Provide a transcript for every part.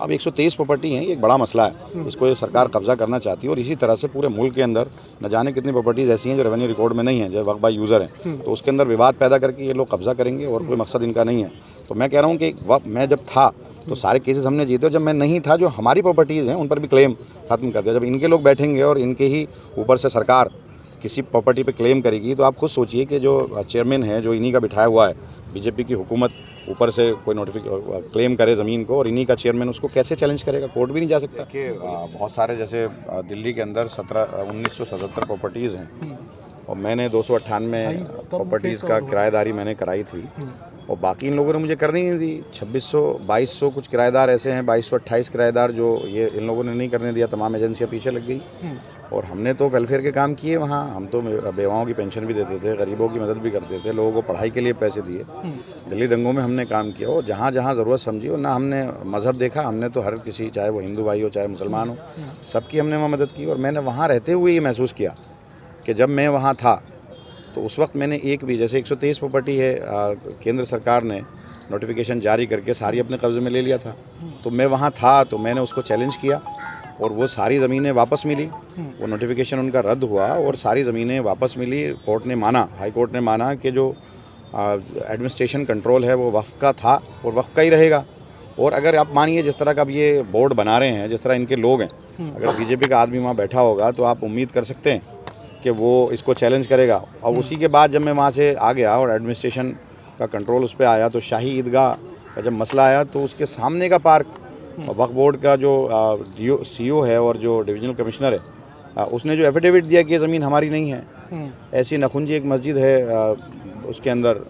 अब 123 प्रॉपर्टी हैं, ये एक बड़ा मसला है। इसको ये सरकार कब्जा करना चाहती है और इसी तरह से पूरे मुल्क के अंदर न जाने कितनी प्रॉपर्टीज़ ऐसी हैं जो रेवेन्यू रिकॉर्ड में नहीं है, जो वक्फ बाय यूज़र हैं। तो उसके अंदर विवाद पैदा करके ये लोग कब्जा करेंगे और कोई मकसद इनका नहीं है। तो मैं कह रहा हूँ कि मैं जब था तो सारे केसेस हमने जीते और जब मैं नहीं था जो हमारी प्रॉपर्टीज़ हैं उन पर भी क्लेम ख़त्म कर दिया। जब इनके लोग बैठेंगे और इनके ही ऊपर से सरकार किसी प्रॉपर्टी पे क्लेम करेगी तो आप खुद सोचिए कि जो चेयरमैन है जो इन्हीं का बिठाया हुआ है, बीजेपी की हुकूमत ऊपर से कोई क्लेम करे ज़मीन को और इन्हीं का चेयरमैन उसको कैसे चैलेंज करेगा? कोर्ट भी नहीं जा सकता। देखिए बहुत सारे जैसे दिल्ली के अंदर 1977 प्रॉपर्टीज़ हैं और मैंने 298 प्रॉपर्टीज़ का किराएदारी मैंने कराई थी और बाकी इन लोगों ने मुझे करने नहीं दी। 2200 कुछ किराएदार ऐसे हैं, 2228 किराएदार जो ये इन लोगों ने नहीं करने दिया। तमाम एजेंसियां पीछे लग गई और हमने तो वेलफेयर के काम किए वहाँ। हम तो बेवाओं की पेंशन भी देते थे, गरीबों की मदद भी करते थे, लोगों को पढ़ाई के लिए पैसे दिए। दिल्ली दंगों में हमने काम किया और जहाँ जहाँ ज़रूरत समझी और ना हमने मज़हब देखा। हमने तो हर किसी, चाहे वो हिंदू भाई हो चाहे मुसलमान हो, सबकी हमने वहाँ मदद की। और मैंने वहाँ रहते हुए ये महसूस किया कि जब मैं वहाँ था तो उस वक्त मैंने एक भी, जैसे 123 प्रॉपर्टी है, केंद्र सरकार ने नोटिफिकेशन जारी करके सारी अपने कब्ज़े में ले लिया था। तो मैं वहाँ था तो मैंने उसको चैलेंज किया और वो सारी ज़मीनें वापस मिली। वो नोटिफिकेशन उनका रद्द हुआ और सारी ज़मीनें वापस मिली। कोर्ट ने माना, हाई कोर्ट ने माना कि जो एडमिनिस्ट्रेशन कंट्रोल है वो वक्फ का था और वक्फ का ही रहेगा। और अगर आप मानिए जिस तरह का अब ये बोर्ड बना रहे हैं, जिस तरह इनके लोग हैं, अगर बीजेपी का आदमी वहाँ बैठा होगा तो आप उम्मीद कर सकते हैं कि वो इसको चैलेंज करेगा। और उसी के बाद जब मैं वहाँ से आ गया और एडमिनिस्ट्रेशन का कंट्रोल उस पर आया तो शाही ईदगाह का जब मसला आया तो उसके सामने का पार्क वक्फ बोर्ड का जो सीईओ है और जो डिविजनल कमिश्नर है उसने जो एफिडेविट दिया कि ये ज़मीन हमारी नहीं है। ऐसी नखुंजी एक मस्जिद है उसके अंदर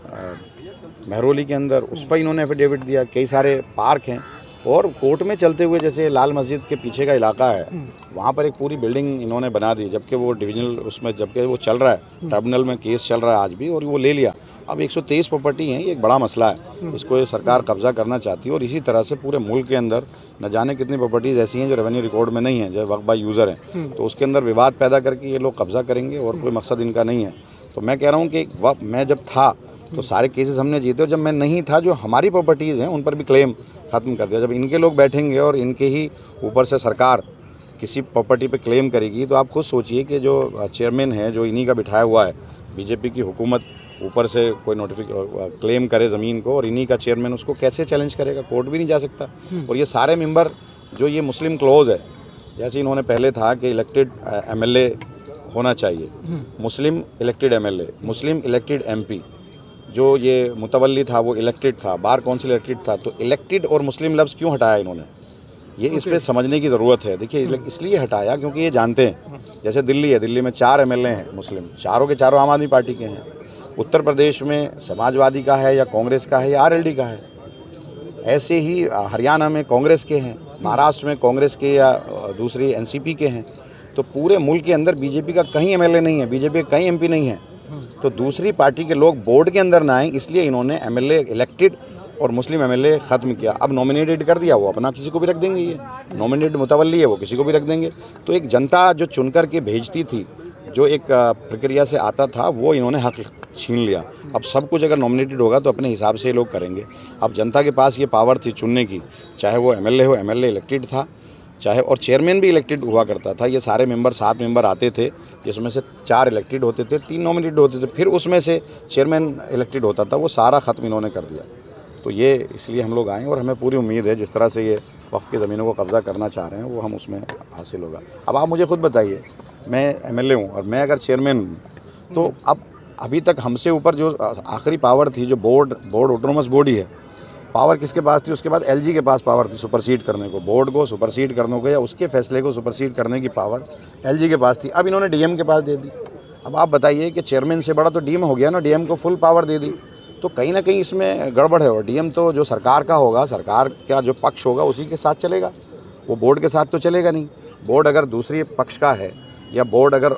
महरौली के अंदर, उस पर इन्होंने एफिडेविट दिया। कई सारे पार्क हैं और कोर्ट में चलते हुए जैसे लाल मस्जिद के पीछे का इलाका है वहाँ पर एक पूरी बिल्डिंग इन्होंने बना दी, जबकि वो डिविजनल उसमें, जबकि वो चल रहा है, ट्रिब्यूनल में केस चल रहा है आज भी, और वो ले लिया। अब 123 प्रॉपर्टी हैं, ये एक बड़ा मसला है। इसको ये सरकार कब्जा करना चाहती है और इसी तरह से पूरे मुल्क के अंदर न जाने कितनी प्रॉपर्टीज़ ऐसी हैं जो रेवेन्यू रिकॉर्ड में नहीं है, जो वक्फ बाय यूज़र हैं। तो उसके अंदर विवाद पैदा करके ये लोग कब्जा करेंगे और कोई मकसद इनका नहीं है। तो मैं कह रहा हूँ कि मैं जब था तो सारे केसेस हमने जीते और जब मैं नहीं था जो हमारी प्रॉपर्टीज़ हैं उन पर भी क्लेम ख़त्म कर दिया। जब इनके लोग बैठेंगे और इनके ही ऊपर से सरकार किसी प्रॉपर्टी पे क्लेम करेगी तो आप खुद सोचिए कि जो चेयरमैन है जो इन्हीं का बिठाया हुआ है, बीजेपी की हुकूमत ऊपर से कोई क्लेम करे ज़मीन को और इन्हीं का चेयरमैन उसको कैसे चैलेंज करेगा? कोर्ट भी नहीं जा सकता। और ये सारे मेंबर जो ये मुस्लिम क्लोज है, जैसे इन्होंने पहले था कि इलेक्टेड एमएलए होना चाहिए, मुस्लिम इलेक्टेड एमएलए, मुस्लिम इलेक्टेड एमपी, जो ये मुतवल्ली था वो इलेक्टेड था, बार काउंसिल इलेक्टेड था। तो इलेक्टेड और मुस्लिम लफ्ज़ क्यों हटाया इन्होंने? ये इस पर समझने की ज़रूरत है। देखिए इसलिए हटाया क्योंकि ये जानते हैं, जैसे दिल्ली है, दिल्ली में 4 एमएलए हैं मुस्लिम, चारों के चारों आम आदमी पार्टी के हैं। उत्तर प्रदेश में समाजवादी का है या कांग्रेस का है या आरएलडी का है। ऐसे ही हरियाणा में कांग्रेस के हैं, महाराष्ट्र में कांग्रेस के या दूसरी एनसीपी के हैं। तो पूरे मुल्क के अंदर बीजेपी का कहीं एमएलए नहीं है, बीजेपी का कहीं एमपी नहीं है। तो दूसरी पार्टी के लोग बोर्ड के अंदर ना आए, इसलिए इन्होंने एमएलए इलेक्टेड और मुस्लिम एमएलए ख़त्म किया। अब नॉमिनेटेड कर दिया, वो अपना किसी को भी रख देंगे। ये नॉमिनेटेड मुतवल्ली है, वो किसी को भी रख देंगे। तो एक जनता जो चुन कर के भेजती थी, जो एक प्रक्रिया से आता था, वो इन्होंने हक छीन लिया। अब सब कुछ अगर नॉमिनेटेड होगा तो अपने हिसाब से ये लोग करेंगे। अब जनता के पास ये पावर थी चुनने की, चाहे वो एमएलए हो, एमएलए इलेक्टेड था, चाहे और चेयरमैन भी इलेक्टेड हुआ करता था। ये सारे मेंबर 7 मेंबर आते थे, जिसमें से 4 इलेक्टेड होते थे, 3 नॉमिनेटेड होते थे, फिर उसमें से चेयरमैन इलेक्टेड होता था। वो सारा ख़त्म इन्होंने कर दिया। तो ये इसलिए हम लोग आए और हमें पूरी उम्मीद है जिस तरह से ये वक्फ की ज़मीनों को कब्ज़ा करना चाह रहे हैं वो हम उसमें हासिल होगा। अब आप मुझे खुद बताइए, मैं एमएलए हूँ और मैं अगर चेयरमैन हूँ तो अब अभी तक हमसे ऊपर जो आखिरी पावर थी, जो बोर्ड ऑटोनोमस बॉडी है, पावर किसके पास थी? उसके बाद एलजी के पास पावर थी सुपरसीड करने को, बोर्ड को सुपरसीड करने को या उसके फैसले को सुपरसीड करने की पावर एलजी के पास थी। अब इन्होंने डीएम के पास दे दी। अब आप बताइए कि चेयरमैन से बड़ा तो डीएम हो गया ना, डीएम को फुल पावर दे दी। तो कहीं ना कहीं इसमें गड़बड़ है। और डीएम तो जो सरकार का होगा, सरकार का जो पक्ष होगा उसी के साथ चलेगा, वो बोर्ड के साथ तो चलेगा नहीं। बोर्ड अगर दूसरी पक्ष का है या बोर्ड अगर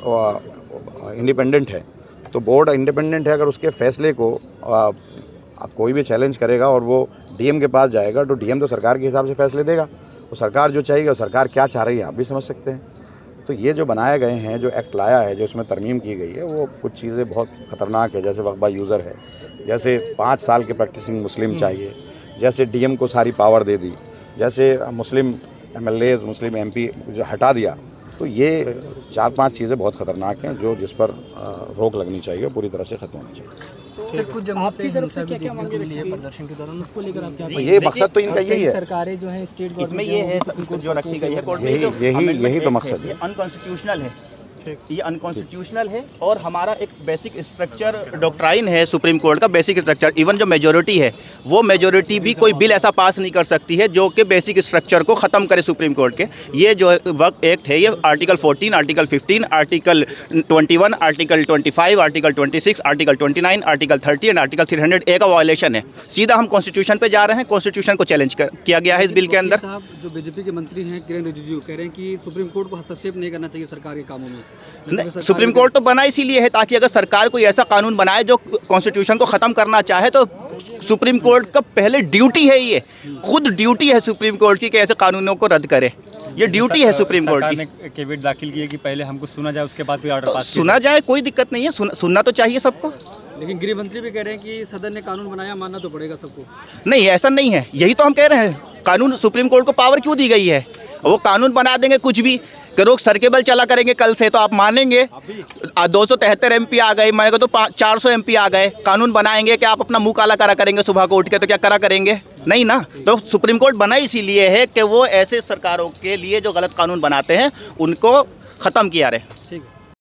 इंडिपेंडेंट है तो बोर्ड इंडिपेंडेंट है, अगर उसके फैसले को अब कोई भी चैलेंज करेगा और वो डीएम के पास जाएगा तो डीएम तो सरकार के हिसाब से फैसले देगा। वो सरकार जो चाहेगी, सरकार क्या चाह रही है आप भी समझ सकते हैं। तो ये जो बनाए गए हैं, जो एक्ट लाया है, जो इसमें तरमीम की गई है, वो कुछ चीज़ें बहुत ख़तरनाक है। जैसे वक्फ बाय यूज़र है, जैसे 5 साल के प्रैक्टिसिंग मुस्लिम चाहिए, जैसे डीएम को सारी पावर दे दी, जैसे मुस्लिम MLAs, मुस्लिम MP जो हटा दिया, तो ये 4-5 चीज़ें बहुत ख़तरनाक हैं जो जिस पर रोक लगनी चाहिए, पूरी तरह से ख़त्म होनी चाहिए। फिर कुछ जगहों पे हिंसा भी देखने को मिली है प्रदर्शन के दौरान, उसको लेकर आप क्या? ये मकसद तो इनका यही है, सरकारें जो है स्टेट इसमें ये है जो रखी गई है कोर्ट में, यही तो मकसद है। अनकॉन्स्टिट्यूशनल है, ये अनकॉन्स्टिट्यूशनल है। और हमारा एक बेसिक स्ट्रक्चर डॉक्ट्राइन है सुप्रीम कोर्ट का, बेसिक स्ट्रक्चर। इवन जो मेजोरिटी है, वो मेजोरिटी भी कोई बिल ऐसा पास नहीं कर सकती है जो कि बेसिक स्ट्रक्चर को ख़त्म करे सुप्रीम कोर्ट के। ये जो वक्त एक्ट है, ये article 14, article 15, article 21, article 25, article 26, article 29, article 30 and article 300A का वायलेशन है। सीधा हम कॉन्स्टिट्यूशन पे जा रहे हैं, कॉन्स्टिट्यूशन को चैलेंज किया गया है इस बिल के अंदर। जो BJP के मंत्री हैं किरण रिजिजू कह रहे हैं कि सुप्रीम कोर्ट को हस्तक्षेप नहीं करना चाहिए सरकार के कामों में। सुप्रीम कोर्ट तो बना इसीलिए है ताकि अगर सरकार कोई ऐसा कानून बनाए जो कॉन्स्टिट्यूशन को ख़त्म करना चाहे, तो सुप्रीम कोर्ट का पहले ड्यूटी है, ये खुद ड्यूटी है सुप्रीम कोर्ट की कि ऐसे कानूनों को रद्द करे। ये ड्यूटी है सुप्रीम कोर्ट की। सरकार ने कैबिनेट दाखिल की है कि पहले हमको सुना जाए, उसके बाद कोई ऑर्डर पास सुना जाए, कोई दिक्कत नहीं है, सुनना तो चाहिए सबको। लेकिन गृह मंत्री भी कह रहे हैं कि सदन ने कानून बनाया, मानना तो पड़ेगा सबको। नहीं, ऐसा नहीं है, यही तो हम कह रहे हैं। कानून, सुप्रीम कोर्ट को पावर क्यों दी गई है? वो कानून बना देंगे कुछ भी, करो सर्केबल चला करेंगे कल से, तो आप मानेंगे? 273 MP आ गए, मैंने कहा तो 400 MP आ गए, कानून बनाएंगे कि आप अपना मुंह काला करा करेंगे सुबह को उठ के? तो क्या करा करेंगे? नहीं ना। तो सुप्रीम कोर्ट बना इसीलिए है कि वो ऐसे सरकारों के लिए जो गलत कानून बनाते हैं उनको ख़त्म किया रहे। ठीक है।